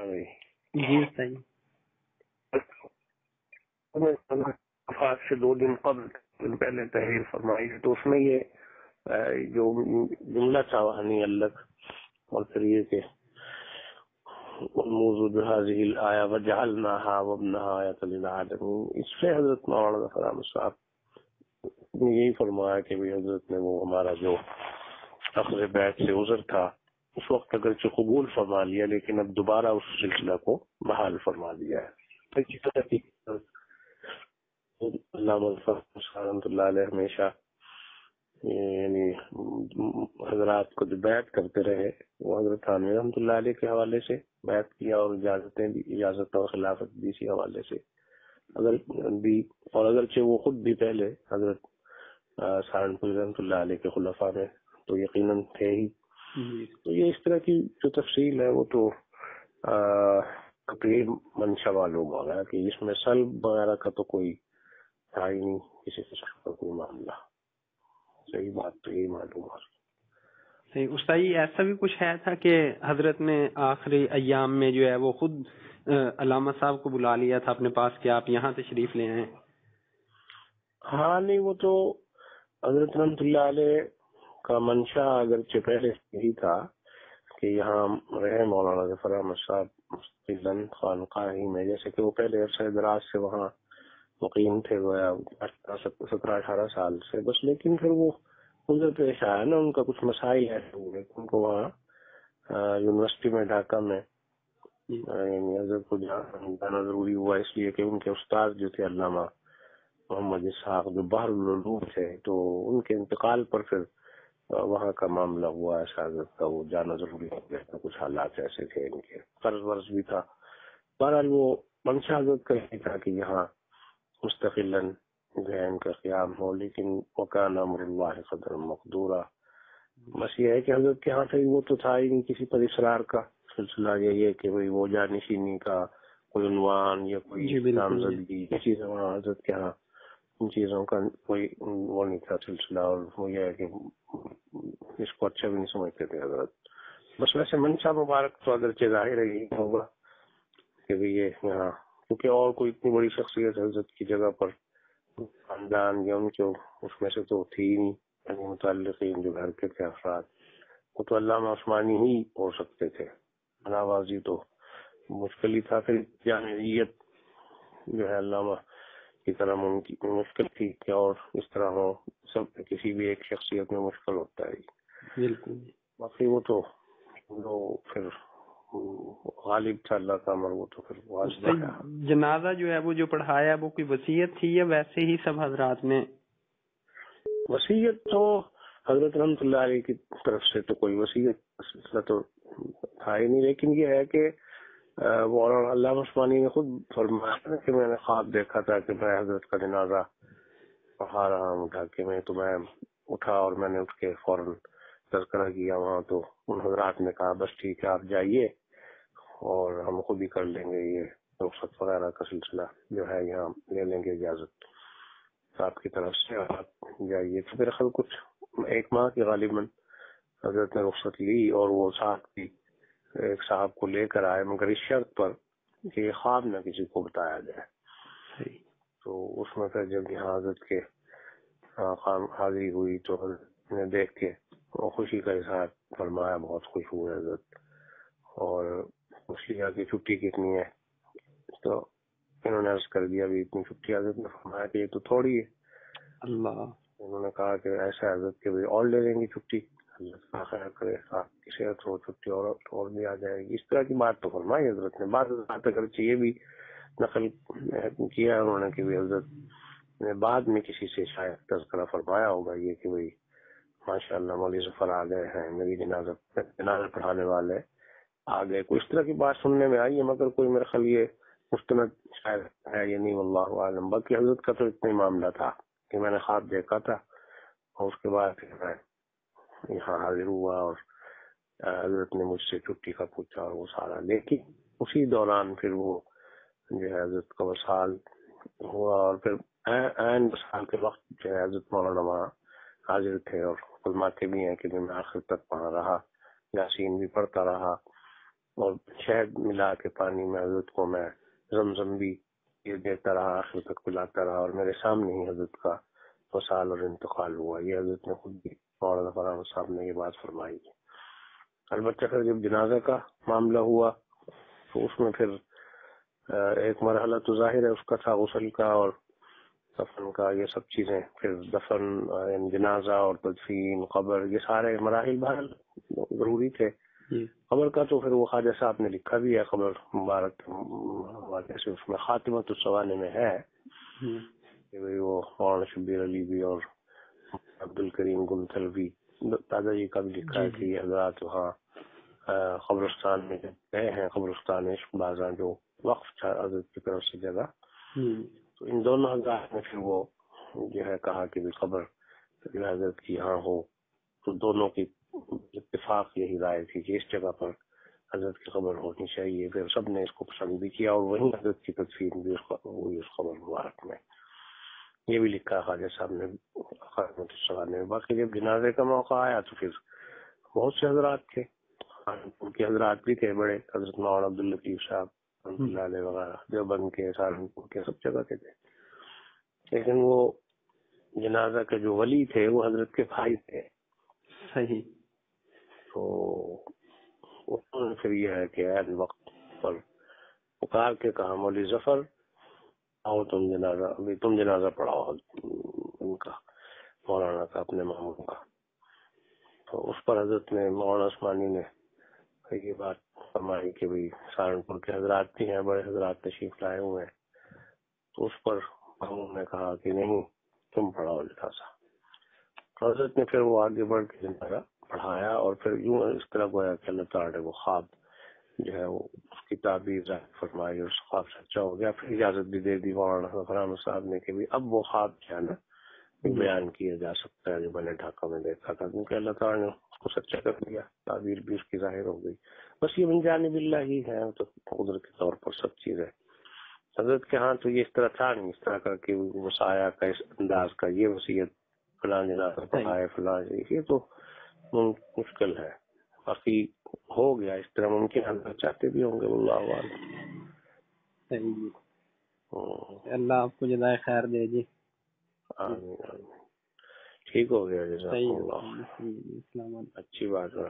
بھائی جی بتائیے. وفات سے 2 دن قبل پہلے تحریر فرمائی تو اس میں یہ جو جملہ تھا وہانی الگ اور پھر یہ کہ موضوع هذه الآية وجعلناها وابنها آية للعالمين، اس سے حضرت مولانا ظفر احمد صاحب نے یہی فرمایا کہ حضرت نے وہ ہمارا جو اخذ بیت سے عذر تھا اس وقت اگرچہ قبول فرما لیا لیکن اب دوبارہ اس سلسلہ کو بحال فرما دیا ہے. اسی طرح علامہ رحمۃ اللہ علیہ ہمیشہ یعنی حضرات کو جو بیعت کرتے رہے وہ حضرت تھانوی رحمۃ اللہ علیہ کے حوالے سے بیعت کیا اور اجازت اور خلافت بھی اسی حوالے سے اگر بھی، اور اگرچہ وہ خود بھی پہلے حضرت سہارنپور رحمۃ اللہ علیہ کے خلفاء میں تو یقیناً تھے ہی. تو یہ اس طرح کی جو تفصیل ہے وہ تو تقریب منشا معلوم ہو گیا کہ اس میں سلب وغیرہ کا تو کوئی تھا ہی نہیں کسی قسم کا کوئی معاملہ. صحیح بات تو یہی معلوم ہو. صحیح. استاد ایسا بھی کچھ ہے تھا کہ حضرت نے آخری ایام میں جو ہے وہ خود علامہ صاحب کو بلا لیا تھا اپنے پاس کہ آپ یہاں تشریف لے آئیں؟ ہاں نہیں، وہ تو حضرت رحمۃ اللہ علیہ کا منشا اگرچہ پہلے یہی تھا کہ یہاں رہے مولانا ظفر احمد صاحب مستقلاً خانقاہ ہی میں، جیسے کہ وہ پہلے عرصہ دراز سے وہاں مقیم تھے، گویا 17-18 سال سے بس. لیکن پھر وہ گزر پیش آیا نا، ان کا کچھ مسائل ایسے ہوئے ان کو وہاں یونیورسٹی میں ڈھاکہ میں یعنی حضرت کو جانا ضروری ہوا، اس لیے کہ ان کے استاد جو تھے علامہ محمد اسحاق جو بحر العلوم تھے تو ان کے انتقال پر پھر وہاں کا معاملہ ہوا ایسا، حضرت کا وہ جانا ضروری ہو گیا تھا. کچھ حالات ایسے تھے، ان کے قرض ورض بھی تھا. بہرحال وہ منشا حضرت کا یہ تھا کہ یہاں مستقلاً جو ہے ان کا قیام ہو، لیکن وکان امر اللہ قدر مقدورا. بس یہ ہے کہ حضرت کے ہاں سے وہ تو تھا ہی نہیں کسی پر اصرار کا سلسلہ، یہ ہے کہ وہ جانشینی کا کوئی عنوان یا کوئی نامزدگی کسی سے وہاں حضرت کے ہاں ان چیزوں کا کوئی وہ نہیں تھا سلسلہ. اور وہ یہ ہے کہ اس کو اچھا بھی نہیں سمجھتے تھے حضرت. بس ویسے منشا مبارک تو اگرچہ ظاہر ہی ہوگا کہ بھی یہ یہاں کیونکہ اور کوئی اتنی بڑی شخصیت حضرت کی جگہ پر خاندان یا ان کے اس میں سے تو تھی ہی نہیں، یعنی متعلقین جو گھر کے تھے افراد وہ تو علامہ عثمانی ہی ہو سکتے تھے. نوازی تو مشکل ہی تھا. پھر جامعیت جو ہے علامہ کی طرح ان کی مشکل تھی کہ اور اس طرح ہو، سب کسی بھی ایک شخصیت میں مشکل ہوتا ہے. بالکل. باقی وہ تو پھر غالب تھا اللہ کا امر، وہ تو پھر غالب. جنازہ جو ہے وہ جو پڑھایا وہ کوئی وصیت تھی یا ویسے ہی سب حضرات نے؟ وصیت تو حضرت رحمۃ اللہ علیہ کی طرف سے تو کوئی وصیت سلسلہ تو تھا ہی نہیں، لیکن یہ ہے کہ وہ علامہ عثمانی نے خود فرمایا کہ میں نے خواب دیکھا تھا کہ میں حضرت کا جنازہ پڑھا رہا ہوں ڈھاکے میں، تو میں اٹھا اور میں نے اٹھ کے فوراً تذکرہ کیا وہاں، تو ان حضرات نے کہا بس ٹھیک ہے آپ جائیے اور ہم خود ہی کر لیں گے، یہ رخصت وغیرہ کا سلسلہ جو ہے یہاں لے لیں گے اجازت آپ کی طرف سے، آپ جائیے. تو میرا خیال کچھ 1 ماہ کی غالباً حضرت نے رخصت لی اور وہ ساتھ بھی ایک صاحب کو لے کر آئے، مگر اس شرط پر کہ یہ خواب نہ کسی کو بتایا جائے. تو اس میں پھر جب یہاں حضرت کے حاضری ہوئی تو حضرت نے دیکھ کے وہ خوشی کا اظہار فرمایا، بہت خوش ہوئے حضرت اور پوچھ لیا کہ چھٹی کتنی ہے. تو انہوں نے عرض کر دیا بھی اتنی چھٹی. حضرت نے فرمایا کہ یہ تو تھوڑی ہے. اللہ. انہوں نے کہا کہ ایسا حضرت کہ اور لے لیں گی چھٹی، حضرت کا خیر کرے آپ کی صحت ہو، چھٹی اور بھی آ جائے گی. اس طرح کی بات تو فرمائی حضرت نے. بات اگرچہ یہ بھی نقل کیا انہوں نے کہ حضرت نے بعد میں کسی سے شاید تذکرہ فرمایا ہوگا یہ کہ بھئی ماشاء اللہ مولوی ظفر آ گئے ہیں، میری جنازہ پڑھانے والے آ گئے. کوئی اس طرح کی بات سننے میں آئی ہے، مگر کوئی میرے خیال یہ مستند شاید ہے یا نہیں، واللہ عالم. باقی حضرت کا تو اتنا ہی معاملہ تھا کہ میں نے خواب دیکھا تھا اور اس کے بعد پھر میں یہاں حاضر ہوا اور حضرت نے مجھ سے چھٹی کا پوچھا اور وہ سارا. لیکن اسی دوران پھر وہ جو ہے حضرت کا وصال ہوا اور پھر عین وصال کے وقت جو ہے حضرت مولانا وہاں حاضر تھے اور فرماتے بھی ہیں کہ میں آخر تک وہاں رہا، یاسین بھی پڑھتا رہا اور شہد ملا کے پانی میں حضرت کو میں زمزم بھی یہ دیتا رہا، آخر تک پلاتا رہا، اور میرے سامنے ہی حضرت کا وصال اور انتقال ہوا. یہ حضرت نے خود بھی مولانا فرحان صاحب نے یہ بات فرمائی. البتہ پھر جب جنازہ کا معاملہ ہوا تو اس میں پھر ایک مرحلہ تو ظاہر ہے اس کا تھا، غسل کا اور دفن کا، یہ سب چیزیں. پھر دفن، جنازہ اور تدفین، قبر، یہ سارے مراحل بہرحال ضروری تھے. قبر کا تو پھر وہ خواجہ صاحب نے لکھا بھی ہے، قبر مبارک حوالے سے اس میں خاتمۃ السوانے میں ہے کہ بھئی وہ مولانا شبیر علی بھی اور عبد الکریم گنتل بھی، دادا جی کا بھی لکھا ہے کہ یہ حضرات وہاں قبرستان میں گئے ہیں، قبرستان عشق بازاں جو وقف تھا حضرت کی طرف سے جگہ. تو ان دونوں حضرات نے پھر وہ جو ہے کہا کہ بھی قبر حضرت کی یہاں ہو. تو دونوں کی اتفاق یہی رائے تھی کہ اس جگہ پر حضرت کی قبر ہونی چاہیے. پھر سب نے اس کو پسند بھی کیا اور وہیں حضرت کی تدفین بھی ہوئی اس قبر مبارک میں. یہ بھی لکھا خواجہ صاحب نے خاتمۃ السوانے میں. باقی جب جنازے کا موقع آیا تو پھر بہت سے حضرات تھے، ان کے حضرات بھی تھے بڑے، حضرت مولانا عبداللطیف صاحب رحمۃ اللہ علیہ وغیرہ، دیوبند کے، سہارنپور کے، سب جگہ کے تھے. لیکن وہ جنازہ کے جو ولی تھے وہ حضرت کے بھائی تھے. صحیح. تو انہوں نے پھر یہ ہے کہ عین وقت پر پکار کے کہا مولوی ظفر آؤ تم جنازہ پڑھاؤ ان کا، مولانا کا، اپنے ماموں کا. تو اس پر حضرت نے، مولانا عثمانی نے یہ بات فرمائی کہ بھئی سہارنپور کے حضرات بھی ہیں، بڑے حضرات تشریف لائے ہوئے ہیں. تو اس پر ماموں نے کہا کہ نہیں تم پڑھاؤ جنازہ. تو حضرت نے پھر وہ آگے بڑھ کے جنازہ پڑھایا، اور پھر یوں اس طرح گویا کہ اللہ تعالیٰ نے وہ خواب جو ہے وہ اس کی تعبیر ظاہر فرمائی اور اس خواب سچا ہو گیا. پھر اجازت بھی دے دی مولانا فرحان صاحب نے کہ بھی اب وہ خواب جو ہے نا بیان کیا جا سکتا ہے جو میں نے ڈھاکہ میں دیکھا تھا، کیونکہ اللہ تعالیٰ نے اس کو سچا کر دیا، تعبیر بھی اس کی ظاہر ہو گئی. بس یہ من جانب اللہ ہی ہے، تو قدرتی طور پر سب چیزیں. حضرت کے ہاں تو یہ اس طرح تھا نہیں، اس طرح کر کے وصایا کا اس انداز کا یہ وصیت فلاں جنازہ پڑھائے فلاں، یہ تو مشکل ہے. باقی ہو گیا اس طرح، ممکن حضرت چاہتے بھی ہوں گے، اللہ عالم. صحیح. اللہ آپ کو جزائے خیر دے جی. آمین آمین. ٹھیک ہو گیا، جزاک اللہ. السلام علیکم. اچھی بات ہے.